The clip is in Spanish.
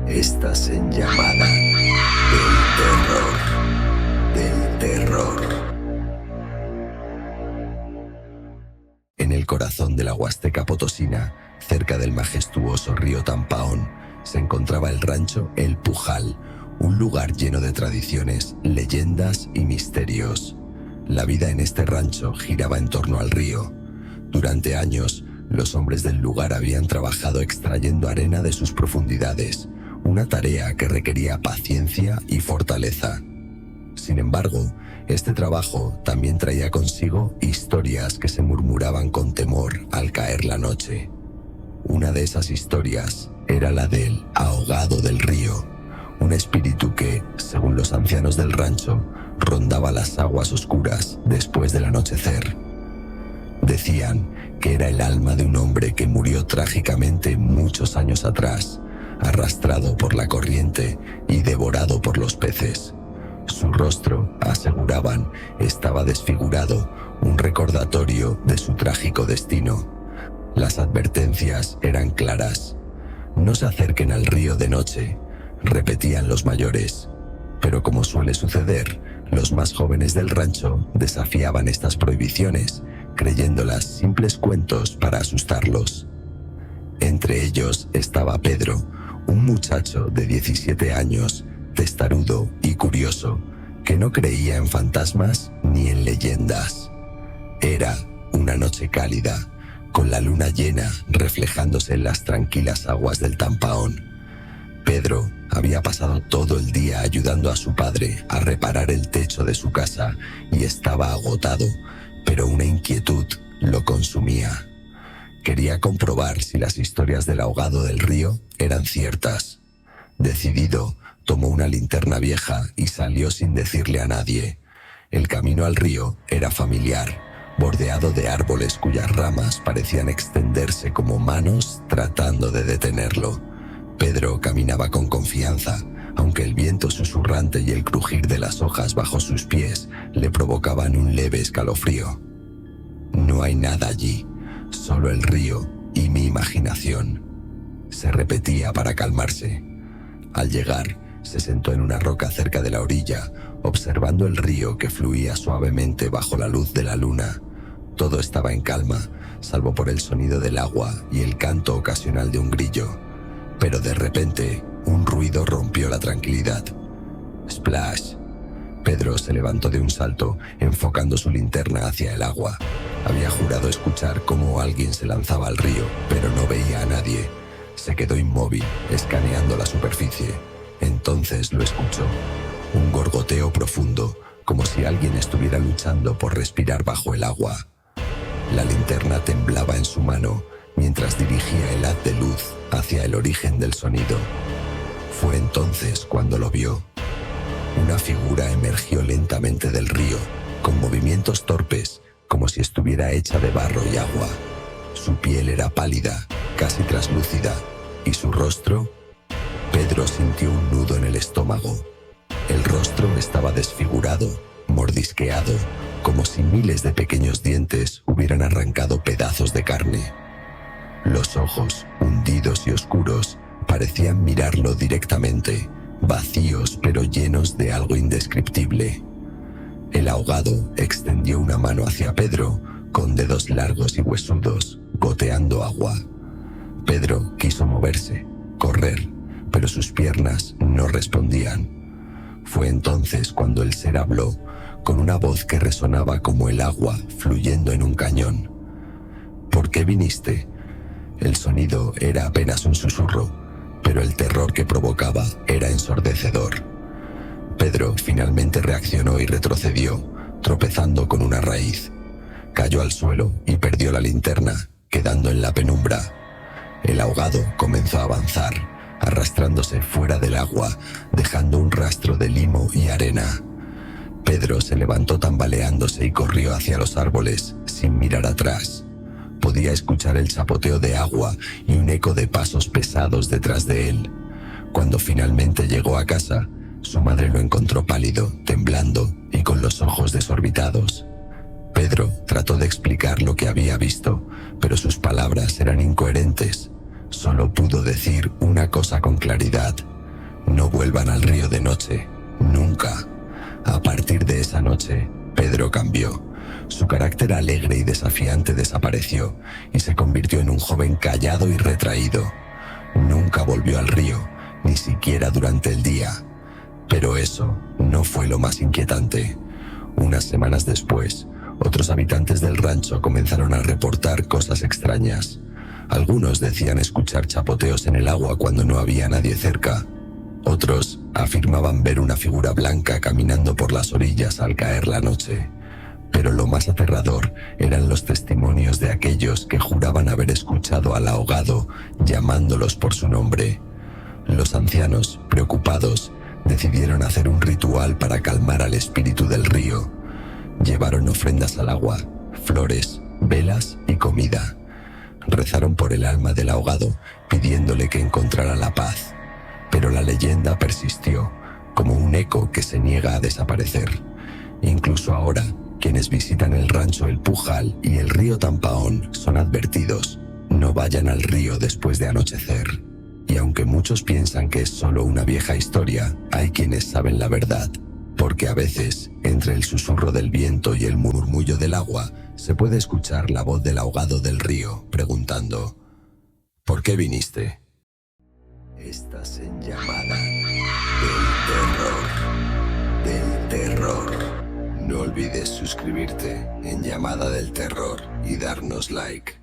Estás en llamada del terror. En el corazón de la Huasteca Potosina, cerca del majestuoso río Tampaón, se encontraba el rancho El Pujal, un lugar lleno de tradiciones, leyendas y misterios. La vida en este rancho giraba en torno al río. Durante años, los hombres del lugar habían trabajado extrayendo arena de sus profundidades, una tarea que requería paciencia y fortaleza. Sin embargo, este trabajo también traía consigo historias que se murmuraban con temor al caer la noche. Una de esas historias era la del ahogado del río, un espíritu que, según los ancianos del rancho, rondaba las aguas oscuras después del anochecer. Decían que era el alma de un hombre que murió trágicamente muchos años atrás, arrastrado por la corriente y devorado por los peces. Su rostro, aseguraban, estaba desfigurado, un recordatorio de su trágico destino. Las advertencias eran claras. No se acerquen al río de noche, repetían los mayores. Pero como suele suceder, los más jóvenes del rancho desafiaban estas prohibiciones, creyéndolas simples cuentos para asustarlos. Entre ellos estaba Pedro, un muchacho de 17 años, testarudo y curioso, que no creía en fantasmas ni en leyendas. Era una noche cálida, con la luna llena reflejándose en las tranquilas aguas del Tampaón. Pedro había pasado todo el día ayudando a su padre a reparar el techo de su casa y estaba agotado, pero una inquietud lo consumía. Quería comprobar si las historias del ahogado del río eran ciertas. Decidido, tomó una linterna vieja y salió sin decirle a nadie. El camino al río era familiar, bordeado de árboles cuyas ramas parecían extenderse como manos tratando de detenerlo. Pedro caminaba con confianza, aunque el viento susurrante y el crujir de las hojas bajo sus pies le provocaban un leve escalofrío. No hay nada allí, solo el río y mi imaginación, se repetía para calmarse. Al llegar, se sentó en una roca cerca de la orilla, observando el río que fluía suavemente bajo la luz de la luna. Todo estaba en calma, salvo por el sonido del agua y el canto ocasional de un grillo. Pero de repente, un ruido rompió la tranquilidad. ¡Splash! Pedro se levantó de un salto, enfocando su linterna hacia el agua. Había jurado escuchar cómo alguien se lanzaba al río, pero no veía a nadie. Se quedó inmóvil, escaneando la superficie. Entonces lo escuchó. Un gorgoteo profundo, como si alguien estuviera luchando por respirar bajo el agua. La linterna temblaba en su mano, mientras dirigía el haz de luz hacia el origen del sonido. Fue entonces cuando lo vio. Una figura emergió lentamente del río, con movimientos torpes, como si estuviera hecha de barro y agua. Su piel era pálida, casi traslúcida, y su rostro... Pedro sintió un nudo en el estómago. El rostro estaba desfigurado, mordisqueado, como si miles de pequeños dientes hubieran arrancado pedazos de carne. Los ojos, hundidos y oscuros, parecían mirarlo directamente, vacíos pero llenos de algo indescriptible. El ahogado extendió una mano hacia Pedro, con dedos largos y huesudos, goteando agua. Pedro quiso moverse, correr, pero sus piernas no respondían. Fue entonces cuando el ser habló, con una voz que resonaba como el agua fluyendo en un cañón. ¿Por qué viniste? El sonido era apenas un susurro, pero el terror que provocaba era ensordecedor. Pedro finalmente reaccionó y retrocedió, tropezando con una raíz. Cayó al suelo y perdió la linterna, quedando en la penumbra. El ahogado comenzó a avanzar, arrastrándose fuera del agua, dejando un rastro de limo y arena. Pedro se levantó tambaleándose y corrió hacia los árboles, sin mirar atrás. Podía escuchar el chapoteo de agua y un eco de pasos pesados detrás de él. Cuando finalmente llegó a casa, su madre lo encontró pálido, temblando y con los ojos desorbitados. Pedro trató de explicar lo que había visto, pero sus palabras eran incoherentes. Solo pudo decir una cosa con claridad: No vuelvan al río de noche, nunca. A partir de esa noche, Pedro cambió. Su carácter alegre y desafiante desapareció y se convirtió en un joven callado y retraído. Nunca volvió al río, ni siquiera durante el día. Pero eso no fue lo más inquietante. Unas semanas después, otros habitantes del rancho comenzaron a reportar cosas extrañas. Algunos decían escuchar chapoteos en el agua cuando no había nadie cerca. Otros afirmaban ver una figura blanca caminando por las orillas al caer la noche. Pero lo más aterrador eran los testimonios de aquellos que juraban haber escuchado al ahogado llamándolos por su nombre. Los ancianos, preocupados, decidieron hacer un ritual para calmar al espíritu del río. Llevaron ofrendas al agua, flores, velas y comida. Rezaron por el alma del ahogado, pidiéndole que encontrara la paz. Pero la leyenda persistió, como un eco que se niega a desaparecer. Incluso ahora, quienes visitan el rancho El Pujal y el río Tampaón son advertidos: no vayan al río después de anochecer. Y aunque muchos piensan que es solo una vieja historia, hay quienes saben la verdad, porque a veces, entre el susurro del viento y el murmullo del agua, se puede escuchar la voz del ahogado del río preguntando: ¿por qué viniste? Estás en Llamada del Terror. No olvides suscribirte en Llamada del Terror y darnos like.